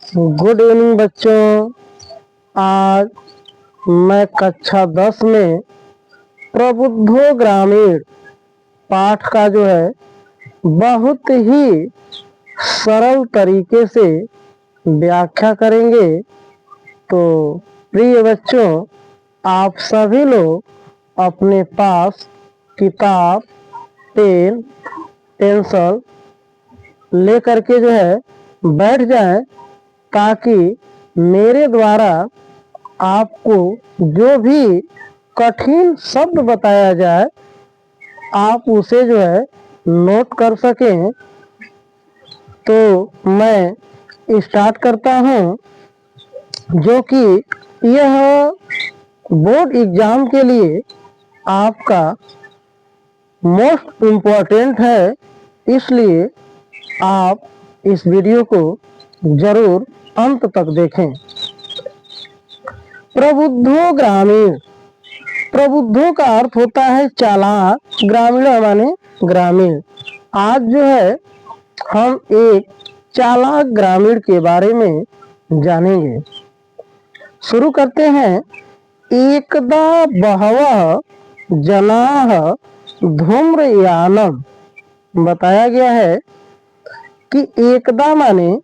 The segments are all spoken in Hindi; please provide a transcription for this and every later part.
गुड इवनिंग बच्चों। आज मैं कक्षा 10 में प्रबुद्धो ग्रामीण पाठ का बहुत ही सरल तरीके से व्याख्या करेंगे। तो प्रिय बच्चों, आप सभी लोग अपने पास किताब, पेन, पेंसिल लेकर के बैठ जाएं, ताकि मेरे द्वारा आपको जो भी कठिन शब्द बताया जाए आप उसे नोट कर सकें। तो मैं स्टार्ट करता हूं, जो कि यह बोर्ड एग्जाम के लिए आपका मोस्ट इम्पोर्टेंट है, इसलिए आप इस वीडियो को जरूर अंत तक देखें। प्रबुद्धो ग्रामीण। प्रबुद्धो का अर्थ होता है चालाक, ग्रामीण माने ग्रामीण। आज हम एक चालाक ग्रामीण के बारे में जानेंगे। शुरू करते हैं। एकदा बहवः जनाः धूम्रयानम। बताया गया है कि एकदा माने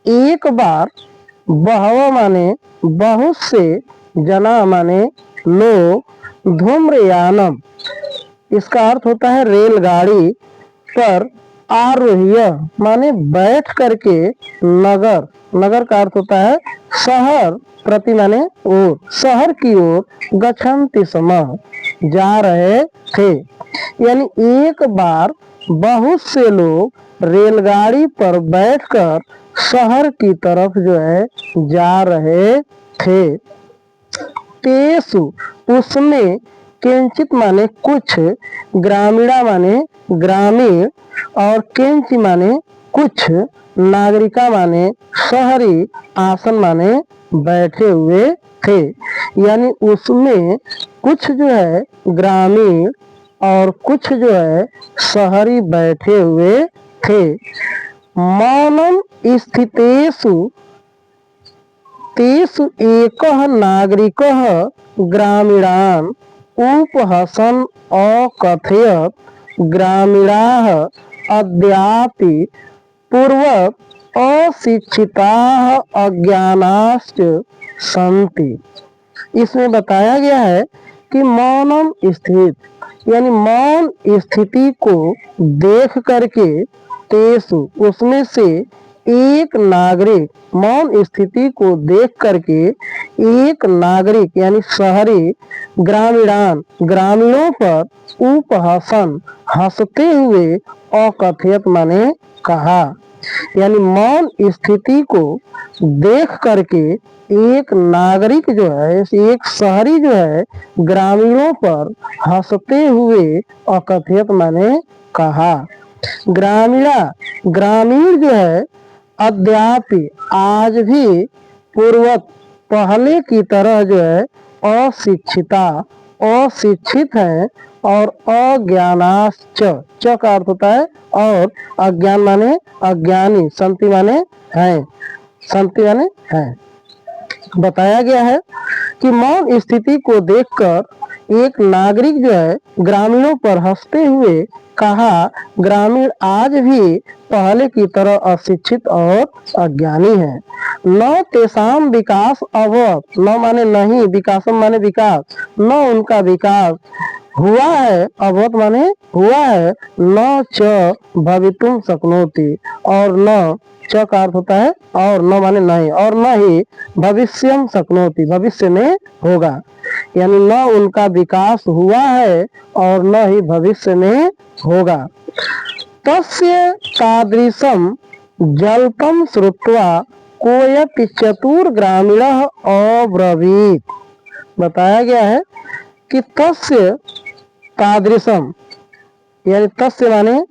एक बार, बहवः माने बहुत से, जना माने लोग, धूम्रयानम इसका अर्थ होता है रेलगाड़ी पर, आरोह्य माने बैठ करके, नगर, नगर का अर्थ होता है शहर, प्रति माने ओर, शहर की ओर, गच्छन्ति स्म जा रहे थे। यानी एक बार बहुत से लोग रेलगाड़ी पर बैठकर शहर की तरफ जा रहे थे। तेसु उसमें, किंचित माने कुछ, ग्रामीणा माने ग्रामीण, और किंच माने कुछ, नागरिका माने शहरी, आसन माने बैठे हुए थे। यानी उसमें कुछ ग्रामीण और कुछ शहरी बैठे हुए थे। मौनम स्थितेषु तेषु एकः नागरिकः ग्रामीणान् उपहसन् अकथयत्, ग्रामीणाः अद्यापि पूर्ववत् अशिक्षिताः अज्ञानाश्च सन्ति। इसमें बताया गया है कि मौनम स्थित, यानी मौन स्थिति को देख करके, तेसु उसमें से एक नागरिक, मौन स्थिति को देख करके एक नागरिक यानी शहरी, ग्रामीणान ग्रामीणों पर, उपहसन हंसते हुए, अकथयत माने कहा। यानी मौन स्थिति को देख करके एक नागरिक एक शहरी ग्रामीणों पर हंसते हुए, अकथयत माने कहा। ग्रामीणा, ग्रामीण अद्यापि आज भी, पूर्वत पहले की तरह अशिक्षिता अशिक्षित है, और अज्ञानाश्च, च का अर्थ होता है और, अज्ञान माने अज्ञानी, संति माने है, संति माने है। बताया गया है कि मौन स्थिति को देखकर एक नागरिक ग्रामीणों पर हंसते हुए कहा, ग्रामीण आज भी पहले की तरह अशिक्षित और अज्ञानी है। न तेषाम विकास अभवत्, न माने नहीं, विकासम माने विकास, न उनका विकास हुआ है, अभवत् माने हुआ है, न च भवितुम शक्नोति, और न, च का अर्थ होता है और, न माने नहीं, और न ही भविष्यम शक्नोति, भविष्य में होगा। यानी न उनका विकास हुआ है और न ही भविष्य में होगा। तस्य तादृशम जल्पम श्रुत्वा कोयपि चतुर ग्रामीणः अब्रवीत्। बताया गया है कि तस्य तादृशम, यानी तस्य माने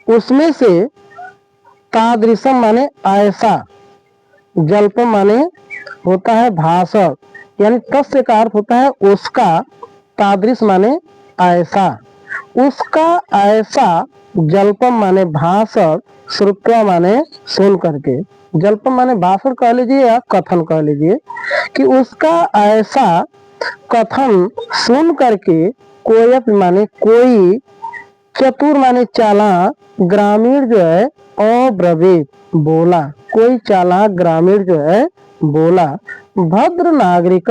उसमें से, तादृशम माने ऐसा, जल्पम माने होता है भाषक, यानी तस्य का अर्थ होता है उसका, तादृश माने ऐसा, उसका ऐसा जल्पम माने भाषण, श्रुत्वा माने सुन करके। जल्पम माने भाषण कह लीजिए या कथन कह लीजिए कि उसका ऐसा कथन सुन करके कोयप माने कोई, चतुर माने चालाक, ग्रामीण जो है अब्रवीत बोला, कोई चालाक ग्रामीण जो है बोला। भद्र नागरिक,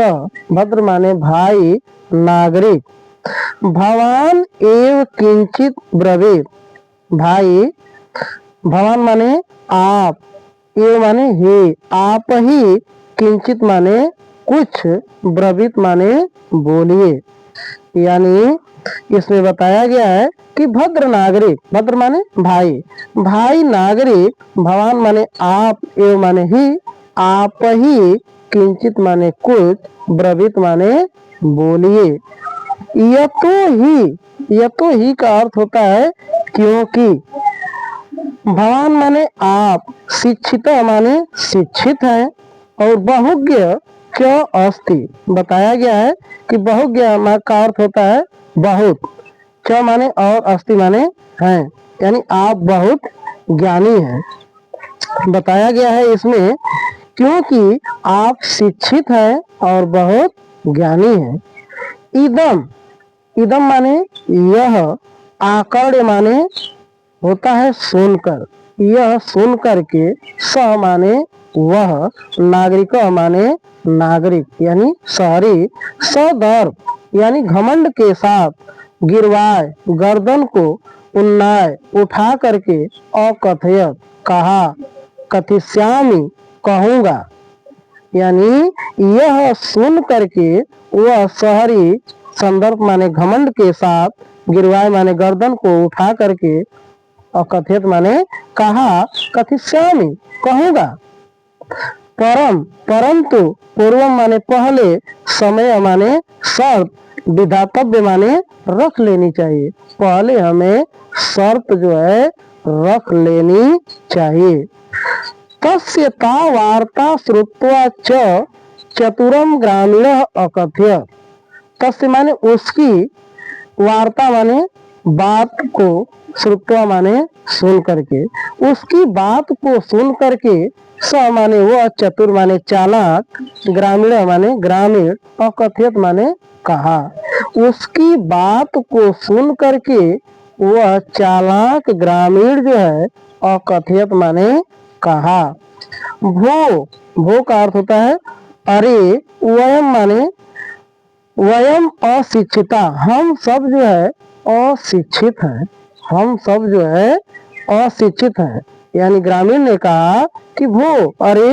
भद्र माने भाई नागरिक, भवान एव किंचित ब्रवीत, भाई भवान माने आप, एव माने ही, आप ही, किंचित माने कुछ, ब्रवीत माने बोलिए। यानी इसमें बताया गया है कि भद्र नागरिक, भद्र माने भाई, भाई नागरिक, भवान माने आप, एव माने ही, आप ही, किंचित माने कुछ, ब्रवीत माने बोलिए। यतो ही का अर्थ होता है क्योंकि। भवान माने आप, शिक्षित माने शिक्षित है, और बहुज्ञ क्यों अस्ति, बताया गया है कि बहुज्ञ का अर्थ होता है बहुत, च माने और अस्ति माने हैं, यानी आप बहुत ज्ञानी हैं। बताया गया है इसमें क्योंकि आप शिक्षित हैं और बहुत ज्ञानी हैं। इदम, इदम माने यह, आकर्ण्य माने होता है सुनकर, यह सुन करके, स माने वह, नागरिक माने नागरिक यानी शहरी, सदर्भ यानी घमंड के साथ, गिरवाय गर्दन को, उन्नाय उठा करके, अकथयत कहा, कथिश्यामी कहूँगा, यानी यह सुन करके वह शहरी, संदर्भ माने घमंड के साथ, गिरवाय माने गर्दन को उठा करके, अकथयत माने कहा, कथिश्यामी कहूँगा। परम, परंतु, पूर्वम माने पहले, समय माने शर्त, विधातव्य माने रख लेनी चाहिए, पहले हमें शर्त जो है रख लेनी चाहिए। तस्य ता वार्ता श्रुत्वा च चतुरम ग्रामीण अकथयत, तस्य माने उसकी, वार्ता माने बात को, श्रुत्वा माने सुन करके, उसकी बात को सुन करके, स माने वह, चतुर माने चालाक, ग्रामीण माने ग्रामीण, अकथयत माने कहा, उसकी बात को सुन करके वह चालाक ग्रामीण जो है अकथयत माने कहा। भो, भो का अर्थ होता है अरे, वयम माने वयम अशिक्षिता, हम सब जो है अशिक्षित हैं, हम सब जो है अशिक्षित हैं। यानी ग्रामीण ने कहा कि भो, अरे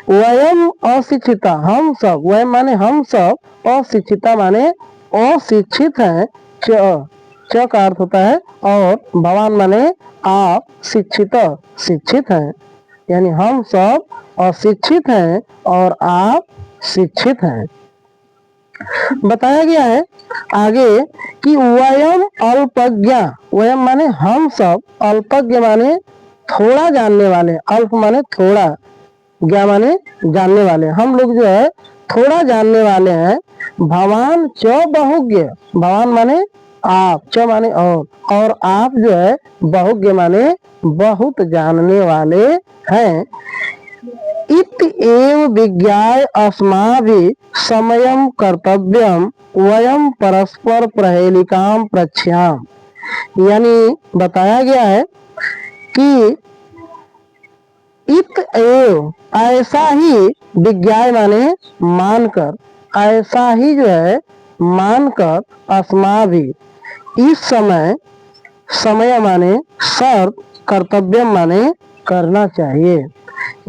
वयम अशिक्षिता, हम सब, वयम माने हम सब, अशिक्षिता माने अशिक्षित हैं, च का अर्थ होता है और, भवान माने आप, शिक्षित शिक्षित हैं, यानी हम सब अशिक्षित हैं और आप शिक्षित हैं। बताया गया है आगे कि वयम अल्पज्ञा, वयम माने हम सब, अल्पज्ञ माने थोड़ा जानने वाले, अल्प माने थोड़ा, ज्ञा माने जानने वाले, हम लोग जो है थोड़ा जानने वाले हैं। भवान च बहुज्ञ, भवान माने आप, च माने और आप जो है बहुज्ञ माने बहुत जानने वाले हैं। इत एव विज्ञाय अस्माभिः समयं कर्तव्यम वयम परस्पर प्रहेलिकाम प्रच्छ्याम, यानी बताया गया है कि इत एव, ऐसा ही, विज्ञाय माने मानकर, ऐसा ही जो है मानकर, अस्माभिः इस समय, समय माने शर्त, कर्तव्य माने करना चाहिए,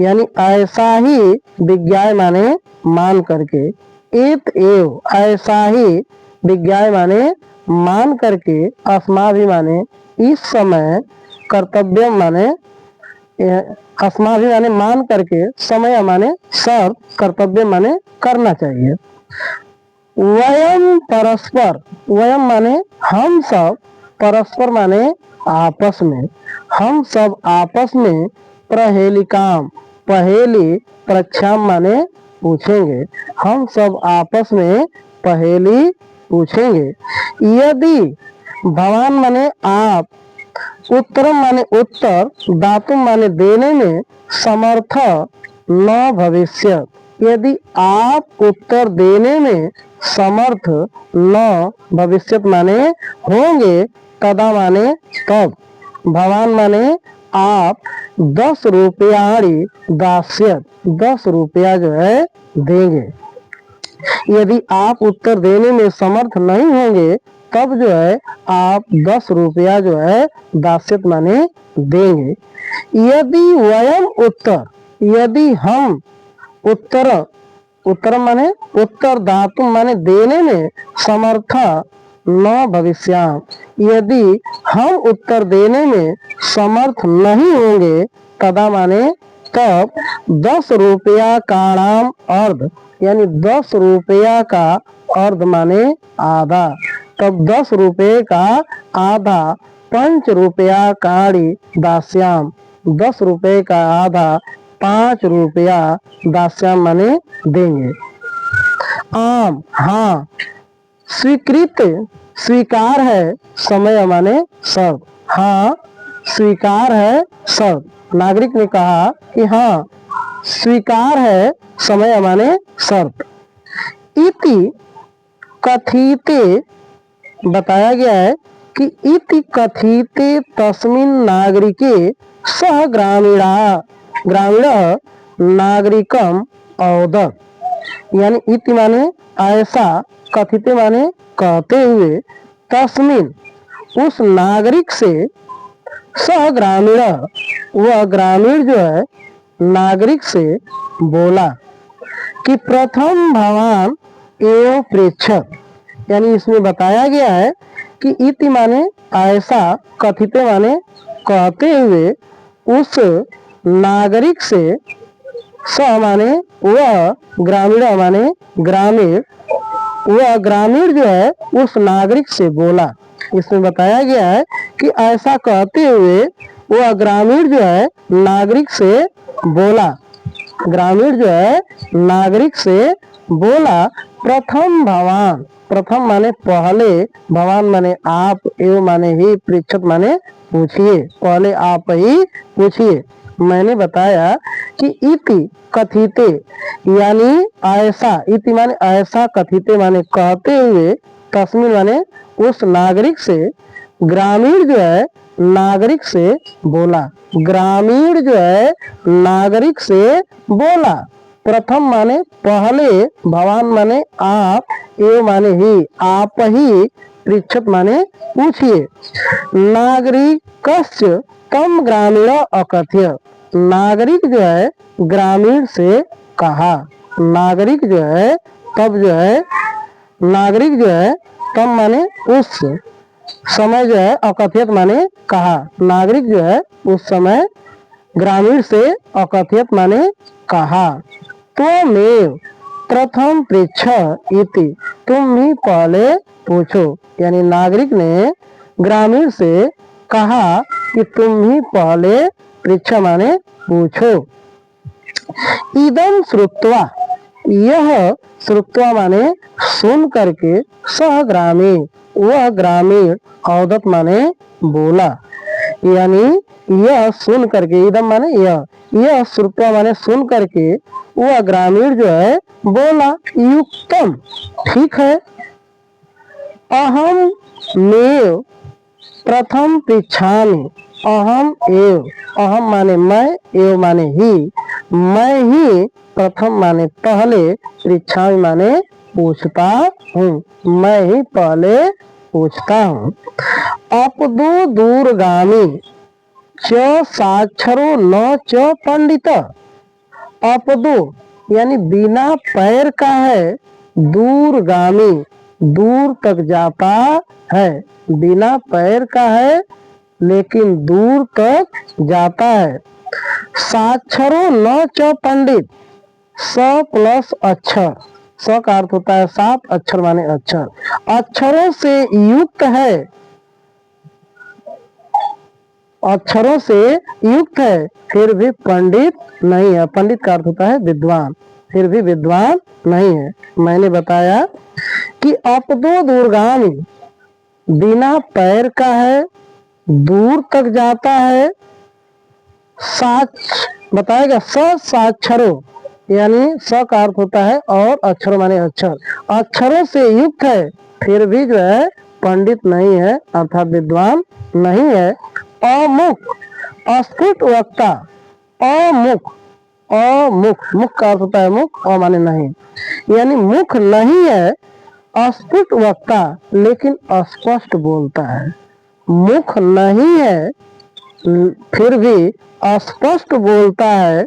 यानी ऐसा ही, विज्ञाय माने मान करके, इत एव ऐसा ही, विज्ञाय माने मान करके, अस्माभि माने इस समय, कर्तव्य माने अस्माभि माने मान करके, समय माने शर्त, कर्तव्य माने करना चाहिए। वयम परस्पर, वयम माने हम सब, परस्पर माने आपस में, हम सब आपस में, प्रहेलिकाम, पहेली, प्रच्छाम माने पूछेंगे, हम सब आपस में पहेली पूछेंगे। यदि, भवान माने आप, उत्तरम माने उत्तर, दातुम माने देने में, समर्थ न भविष्य, यदि आप उत्तर देने में समर्थ न भविष्यत माने होंगे, तदा माने तब, भवान माने आप 10 रुपयाणी दास्यत, 10 रुपया जो है देंगे। यदि आप उत्तर देने में समर्थ नहीं होंगे तब जो है आप 10 रुपया जो है दास्यत माने देंगे। यदि वयम उत्तर, यदि हम उत्तर, उत्तर माने उत्तर, धातु माने देने में, समर्थ न भविष्याम, यदि हम उत्तर देने में समर्थ नहीं होंगे, तदा माने तब 10 रुपया का नाम अर्ध, यानी 10 रुपया का अर्ध माने आधा, तब 10 रुपये का आधा 5 रुपया काड़ी दास्याम, 10 रुपये का आधा 5 रुपया दास्याम माने देंगे। आम हाँ, स्वीकृत स्वीकार है, समय माने सब, हाँ स्वीकार है सब, नागरिक ने कहा कि हाँ स्वीकार है, समय माने शर्त। इति कथिते बताया गया है कि इति कथिते तस्मिन नागरिके सह ग्रामीणा ग्रामीण नागरिकम औदत, यानी इति माने ऐसा, कथिते माने कहते हुए, तस्मिन उस नागरिक से, सह ग्रामीण वह ग्रामीण जो है नागरिक से बोला कि प्रथम भवान एवं प्रेक्षक, यानी इसमें बताया गया है कि इति माने ऐसा, कथिते माने कहते हुए, उस नागरिक से, स माने वह, ग्रामीण माने ग्रामीण, वह ग्रामीण जो है उस नागरिक से बोला। इसमें बताया गया है कि ऐसा कहते हुए वह ग्रामीण जो है नागरिक से बोला, ग्रामीण जो है नागरिक से बोला, प्रथम भवान, प्रथम माने पहले, भवान माने आप, एवं माने ही, पृच्छत माने पूछिए, पहले आप ही पूछिए। मैंने बताया कि इति कथिते, यानी ऐसा, इति माने ऐसा, कथिते माने कहते हुए, तस्मिन माने उस नागरिक से, ग्रामीण जो है नागरिक से बोला, ग्रामीण जो है नागरिक से बोला, प्रथम माने पहले, भवान माने आप, एवं माने ही, आप ही, पृच्छत माने पूछिए। नागरिकस्य तम ग्रामीण अकथ्य, नागरिक जो है ग्रामीण से कहा, नागरिक जो है तब जो है, नागरिक जो है तब माने उस समय जो है, अकथ्यत माने कहा, नागरिक जो है उस समय ग्रामीण से अकथ्यत माने कहा। त्वमेव प्रथम पृच्छ इति, तुम ही पहले पूछो, यानी नागरिक ने ग्रामीण से कहा कि तुम ही पहले पृच्छ माने पूछो। इदं श्रुत्वा, यह श्रुत्वा माने सुन करके, सह ग्रामीण वह ग्रामीण, औदत माने बोला, यानी यह सुन करके, इदम माने यह श्रुत्वा माने सुन करके वह ग्रामीण जो है बोला, युक्तम ठीक है, अहम मेव प्रथम पृच्छामि, अहम एव, अहम माने मैं, एव माने ही, मैं ही, प्रथम माने पहले, पृच्छामि माने पूछता हूँ, मैं ही पहले पूछता हूँ। अपदो दूरगामी च साक्षरो न च पंडित, अपदो यानी बिना पैर का है, दूरगामी दूर तक जाता है, बिना पैर का है लेकिन दूर तक जाता है। साक्षरो न च पंडित, स प्लस अक्षर, स का अर्थ होता है सात, अक्षर माने अक्षर, अक्षरों से युक्त है, अक्षरों से युक्त है फिर भी पंडित नहीं है, पंडित का अर्थ होता है विद्वान, फिर भी विद्वान नहीं है। मैंने बताया कि अपदो दूरगामी बिना पैर का है, दूर तक जाता है। साक्ष बताएगा स साक्षरों, यानी स का अर्थ होता है और अक्षर माने अक्षर, अक्षरों से युक्त है फिर भी जो है पंडित नहीं है अर्थात विद्वान नहीं है। अमुख अस्फुट वक्ता, अमुख अमुख, मुख का अर्थ होता है मुख, अ माने नहीं, यानी मुख नहीं है। अस्फुट वक्ता लेकिन अस्पष्ट बोलता है, मुख नहीं है फिर भी अस्पष्ट बोलता है।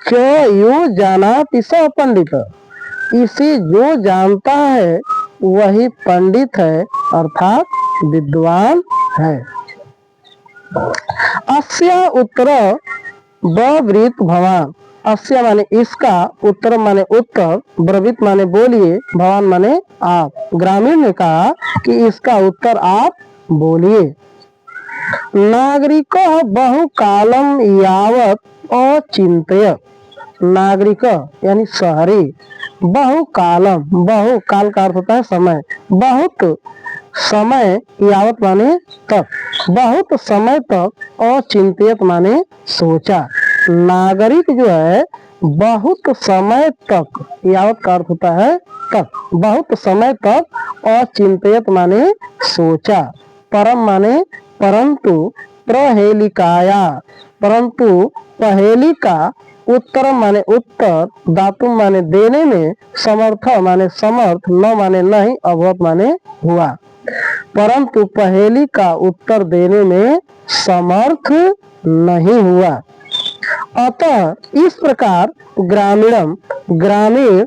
च यो जानाति स पंडित, इसे जो जानता है वही पंडित है अर्थात विद्वान है। अस्या उत्तर ब्रवीत भवान, अस्या माने इसका, उत्तर माने उत्तर, ब्रवीत माने बोलिए, भवान माने आप। ग्रामीण ने कहा कि इसका उत्तर आप बोलिए। नागरिक बहुकालम यावत अचिंत्य, नागरिक यानी शहरी, बहुकालम, बहु काल का अर्थ होता है समय, बहुत समय, यावत माने तक, बहुत समय तक, अचिंतित माने सोचा। नागरिक जो है बहुत समय तक, यावत का अर्थ होता है तक, बहुत समय तक, अचिंतित माने सोचा। परम माने परंतु, प्रहेलिकाया परंतु पहेली का, उत्तर माने उत्तर, दातुम माने देने में, समर्थ माने समर्थ, न माने नहीं, अभवत माने हुआ, परंतु पहेली का उत्तर देने में समर्थ नहीं हुआ। अतः इस प्रकार ग्रामीणम, ग्रामीण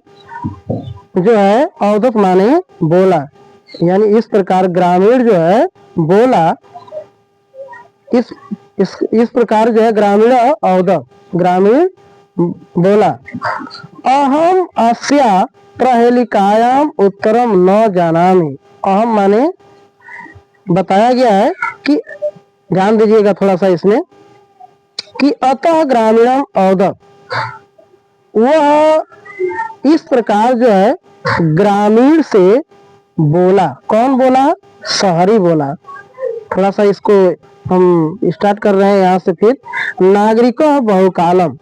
जो है अवधत माने बोला, यानी इस प्रकार ग्रामीण जो है बोला, इस प्रकार जो है ग्रामीण अवधत, ग्रामीण बोला। अहम अस्या प्रहेलिकायाम उत्तरम न जानामि, अहम माने बताया गया है कि, ध्यान दीजिएगा थोड़ा सा इसमें, कि अतः ग्रामीणम अवधत, वह इस प्रकार जो है ग्रामीण से बोला। कौन बोला? शहरी बोला। थोड़ा सा इसको हम स्टार्ट कर रहे हैं यहाँ से फिर। नागरिक बहुकालम,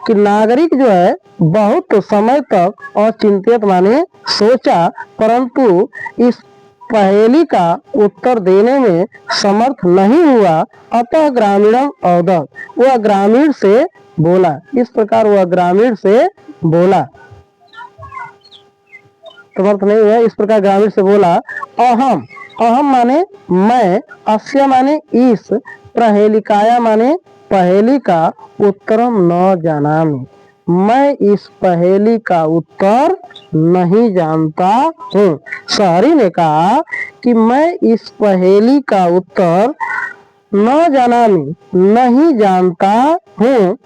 कि नागरिक जो है बहुत समय तक अचिंतित माने सोचा, परंतु इस पहेली का उत्तर देने में समर्थ नहीं हुआ। अतः ग्रामीणम अवधत, वह ग्रामीण से बोला, इस प्रकार वह ग्रामीण से बोला, समर्थ नहीं हुआ, इस प्रकार ग्रामीण से बोला। अहम, अहम माने मैं, अस्य माने इस, प्रहेलिकाया माने पहेली का, उत्तरम न जानामि, मैं इस पहेली का उत्तर नहीं जानता हूँ। शहरी ने कहा कि मैं इस पहेली का उत्तर न जानामि, नहीं जानता हूँ।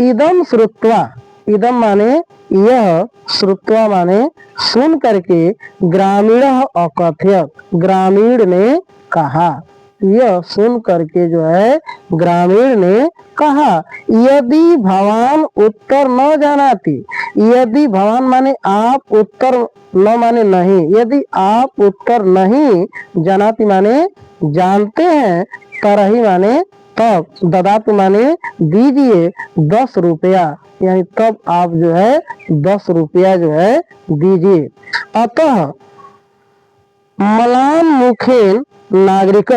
इदम श्रुत्वा, इदम माने यह, श्रुत्वा माने सुन करके, ग्रामीण अकथयत, ग्रामीण ने कहा, यह सुन करके जो है ग्रामीण ने कहा। यदि भवान उत्तर न जानाति, यदि भवान माने आप, उत्तर न माने नहीं, यदि आप उत्तर नहीं जानाति माने जानते हैं, तरही माने तब, ददातु माने दीजिए 10 रुपया, यानी तब आप जो है 10 रुपया जो है दीजिए। अतः मलान मुखेन नागरिक,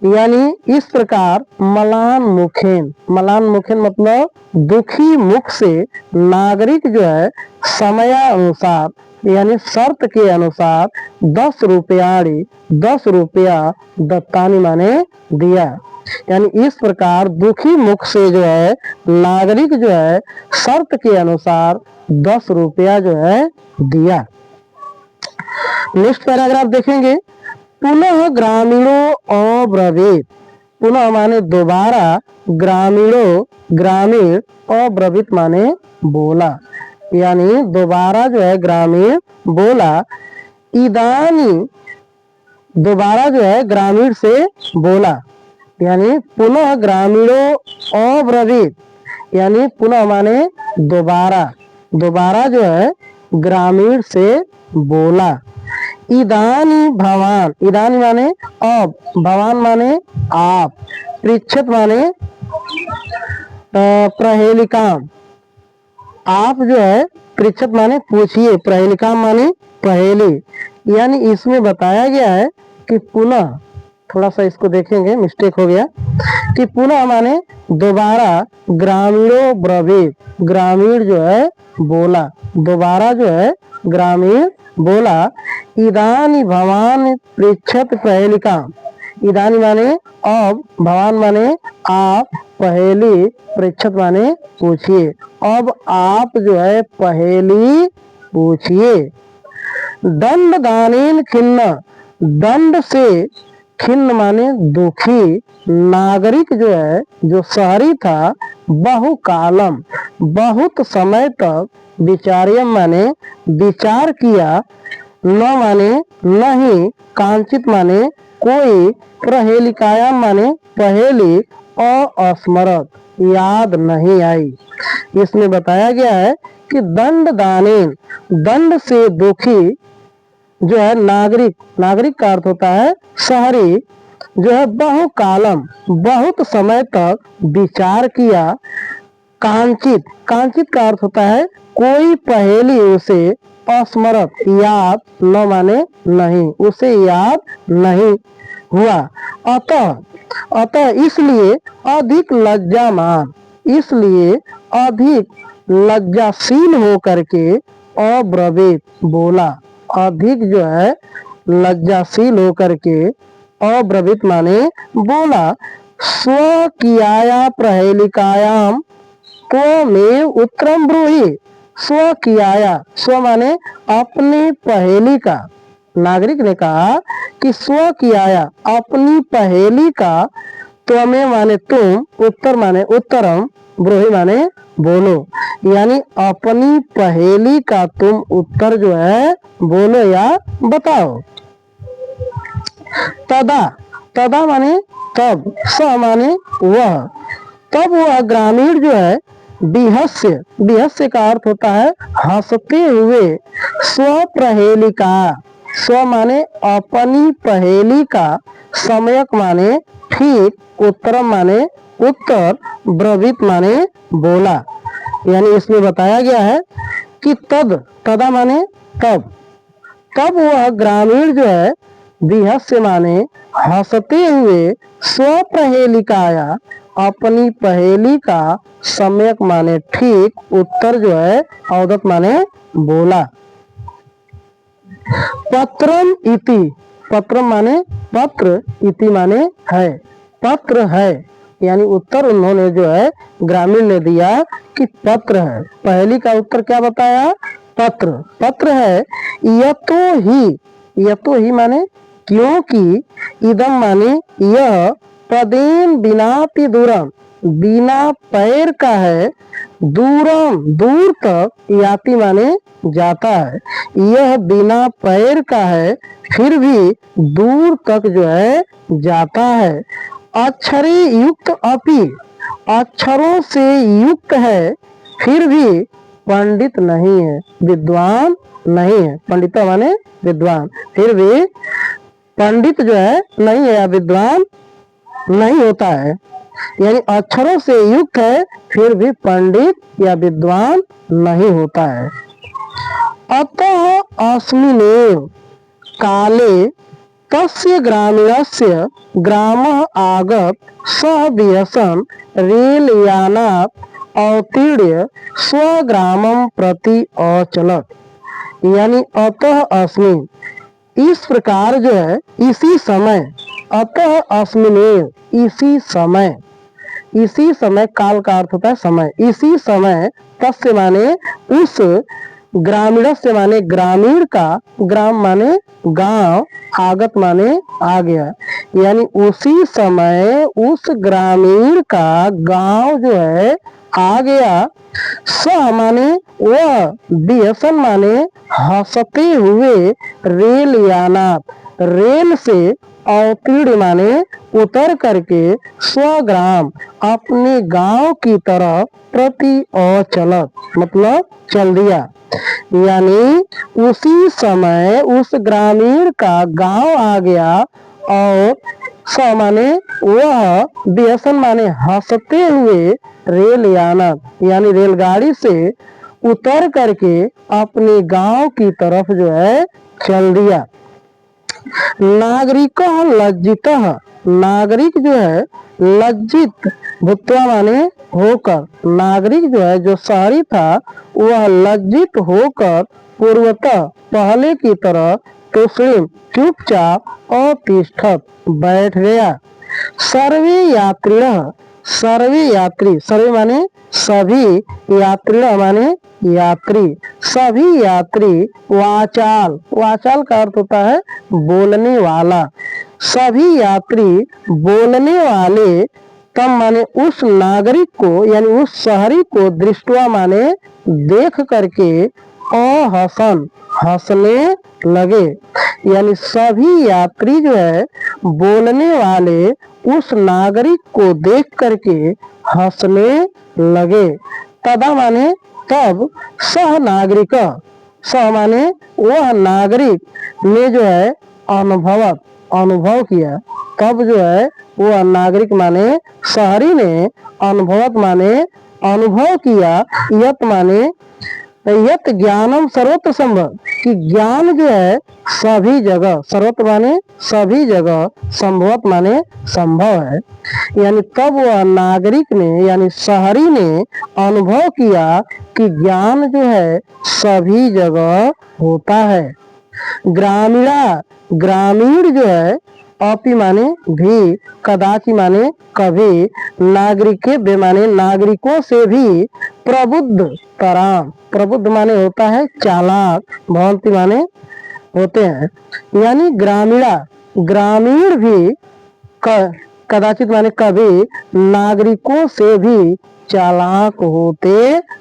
यानी इस प्रकार मलान मुखेन, मलान मुखेन मतलब दुखी मुख से नागरिक जो है समयानुसार, यानी शर्त के अनुसार 10 रुपयाड़ी, 10 रुपया दत्तानी माने दिया। यानी इस प्रकार दुखी मुख से जो है नागरिक जो है शर्त के अनुसार 10 रुपया जो है दिया। नेक्स्ट पैराग्राफ देखेंगे। पुनः ग्रामीणों अब्रवीत, पुनः माने दोबारा, ग्रामीणों ग्रामीण, अब्रवीत माने बोला, यानी दोबारा जो है ग्रामीण बोला। इदानी, दोबारा जो है ग्रामीण से बोला, यानी पुनः ग्रामीणों अब्रवीत, यानी पुनः माने दोबारा, दोबारा जो है ग्रामीण से बोला। इदानी भवान, इदानी माने अब, भवान माने आप, पृच्छत माने प्रहेलिकाम, आप जो है पृच्छत माने पूछिए, प्रहेलिकाम माने पहेली। यानी इसमें बताया गया है कि पुनः, थोड़ा सा इसको देखेंगे, मिस्टेक हो गया, कि पुनः माने दोबारा, ग्रामीणों ब्रवीत, ग्रामीण जो है बोला, दोबारा जो है ग्रामीण बोला, इदानी भवान पृच्छत प्रहेलिकाम, इदानी माने अब, भवान माने आप, पहेली पृच्छत माने पूछिए, अब आप जो है पहेली पूछिए। दंड दानेन खिन्न, दंड से खिन्न माने दुखी, नागरिक जो है, जो शहरी था, बहुकालम बहुत समय तक, विचार्यम माने विचार किया, न माने नहीं, कांचित माने कोई, प्रहेलिकायाम माने पहेली, अस्मरत याद नहीं आई। इसमें बताया गया है कि दंड दानेन, दंड से दुखी जो है नागरिक, नागरिक का अर्थ होता है शहरी, जो है बहुकालम बहुत समय तक विचार किया, कांचित, कांचित का अर्थ होता है कोई पहेली उसे, अस्मरत याद, न माने नहीं, उसे याद नहीं हुआ, अतः, अतः इसलिए अधिक लज्जामान, इसलिए अधिक लज्जाशील होकर के अब्रवीत बोला, अधिक जो है लज्जाशील होकर के अब्रवीत माने बोला, स्वकीयाया प्रहेलिकायाम त्वमेव उत्तरम ब्रूहि, स्वकीयाया, स्व माने अपनी पहेली का, नागरिक ने कहा कि स्वकीयाया अपनी पहेली का, त्वमेव माने तुम, उत्तर माने उत्तरम, ब्रूहि माने बोलो, यानी अपनी पहेली का तुम उत्तर जो है बोलो या बताओ। तदा, तदा माने तब, स माने वह, तब वह ग्रामीण जो है बिहस्य, बिहस्य का अर्थ होता है हंसते हुए, स्वप्रहेलिका, स्व माने अपनी पहेली का, सम्यक माने ठीक, उत्तरम माने उत्तर, ब्रवीत माने बोला। यानी इसमें बताया गया है कि तद, तदा माने तब, तब वह ग्रामीण जो है बिहस्य माने हंसते हुए, स्वप्रहेलिकाया अपनी पहेली का, सम्यक माने ठीक, उत्तर जो है अवदत माने बोला। पत्रम इति, पत्रम माने पत्र, इति माने है, पत्र है, यानी उत्तर उन्होंने जो है ग्रामीण ने दिया कि पत्र है। पहेली का उत्तर क्या बताया? पत्र, पत्र है। यतो ही, यतो ही माने क्योंकि, इदम माने यह, पदेन बिनाति दूरम, बिना पैर का है, दूरम दूर तक, याति माने जाता है, यह बिना पैर का है फिर भी दूर तक जो है जाता है। अक्षरे युक्त अपि, अक्षरों से युक्त है फिर भी पंडित नहीं है, विद्वान नहीं है। पंडित माने विद्वान, फिर भी पंडित जो है नहीं है या विद्वान नहीं होता है, यानी अक्षरों से युक्त है फिर भी पंडित या विद्वान नहीं होता है। अतः अस्मिनेव काले तस्य ग्रामीणस्य ग्रामः आगत सह व्यसन रेल यानात् अवतीर्य स्वग्रामं प्रति अचलत। यानी अतः अस्मिन, इस प्रकार जो है इसी समय, अतः अस्मिनेव इसी समय, इसी समय काल का अर्थ होता है समय, इसी समय तस्य माने उस, ग्रामीण से माने ग्रामीण का, ग्राम माने गांव, आगत माने आ गया, यानी उसी समय उस ग्रामीण का गांव जो है आ गया। स माने वह, व्यसन माने हंसते हुए, रेल यानात, रेल से अवतीर्ण माने उतर करके स्वग्राम अपने गांव की तरफ प्रति अचलत मतलब चल दिया। यानी उसी समय उस ग्रामीण का गांव आ गया और स माने वह व्यसन माने हंसते हुए रेल यानक यानी रेलगाड़ी से उतर करके अपने गांव की तरफ जो है चल दिया। नागरिक लज्जित नागरिक जो है लज्जित भूत्वा माने होकर, नागरिक जो है जो शहरी था वह लज्जित होकर पूर्वतः पहले की तरह तुष्णीम चुपचाप अतिष्ठत बैठ गया। सर्वे यात्री सर्वे यात्री सर्वे माने सभी यात्री माने यात्री सभी यात्री वाचाल वाचाल का अर्थ होता है बोलने वाला। सभी यात्री बोलने वाले तब माने उस नागरिक को यानी उस शहरी को दृष्टवा माने देख करके अहसन हंसने लगे। यानी सभी यात्री जो है बोलने वाले उस नागरिक को देख करके हंसने लगे। तदा माने तब सह नागरिक सह माने वह नागरिक ने जो है अनुभव किया। तब जो है वह नागरिक माने शहरी ने अनुभवत माने अनुभव किया। यत माने यत ज्ञानम सर्वत्र संभव कि ज्ञान जो है सभी जगह सर्वत्र माने सभी जगह संभवत माने संभव है। यानी तब वह नागरिक ने यानी शहरी ने अनुभव किया कि ज्ञान जो है सभी जगह होता है। ग्रामीणा ग्रामीण जो है अपि माने भी कदाचि माने कभी नागरिके बे माने नागरिकों से भी प्रबुद्ध तराम प्रबुद्ध माने होता है चालाक भवंती माने होते हैं। यानी ग्रामीणा ग्रामीण भी कदाचित माने कभी नागरिकों से भी चालाक होते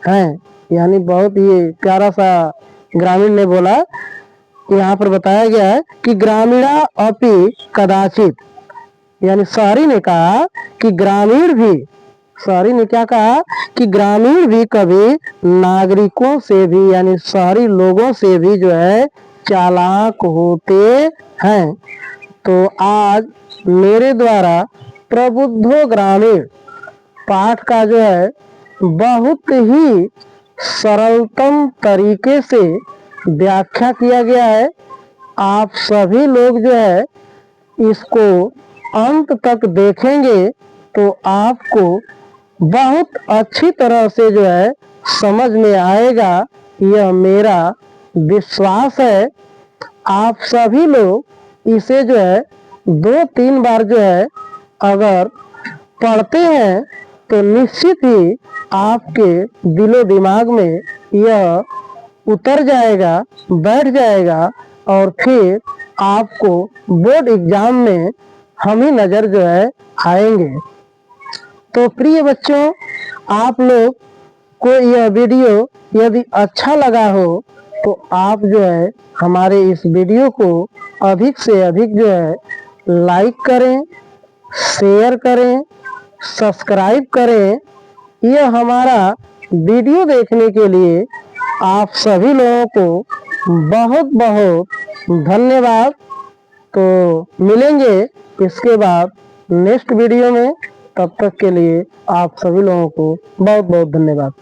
हैं। यानी बहुत ही प्यारा सा ग्रामीण ने बोला। यहाँ पर बताया गया है कि ग्रामीणा अपि कदाचित यानी शहरी ने कहा कि ग्रामीण भी शहरी ने क्या कहा कि ग्रामीण भी कभी नागरिकों से भी यानी शहरी लोगों से भी जो है चालाक होते हैं। तो आज मेरे द्वारा प्रबुद्धो ग्रामीण पाठ का जो है बहुत ही सरलतम तरीके से व्याख्या किया गया है। आप सभी लोग जो है इसको अंत तक देखेंगे तो आपको बहुत अच्छी तरह से जो है समझ में आएगा, यह मेरा विश्वास है। आप सभी लोग इसे जो है 2-3 बार जो है अगर पढ़ते हैं तो निश्चित ही आपके दिलो दिमाग में यह उतर जाएगा बैठ जाएगा और फिर आपको बोर्ड एग्जाम में हम ही नज़र जो है आएंगे। तो प्रिय बच्चों, आप लोग को यह वीडियो यदि अच्छा लगा हो तो आप जो है हमारे इस वीडियो को अधिक से अधिक जो है लाइक करें, शेयर करें, सब्सक्राइब करें। यह हमारा वीडियो देखने के लिए आप सभी लोगों को बहुत बहुत धन्यवाद। तो मिलेंगे इसके बाद नेक्स्ट वीडियो में, तब तक के लिए आप सभी लोगों को बहुत बहुत धन्यवाद।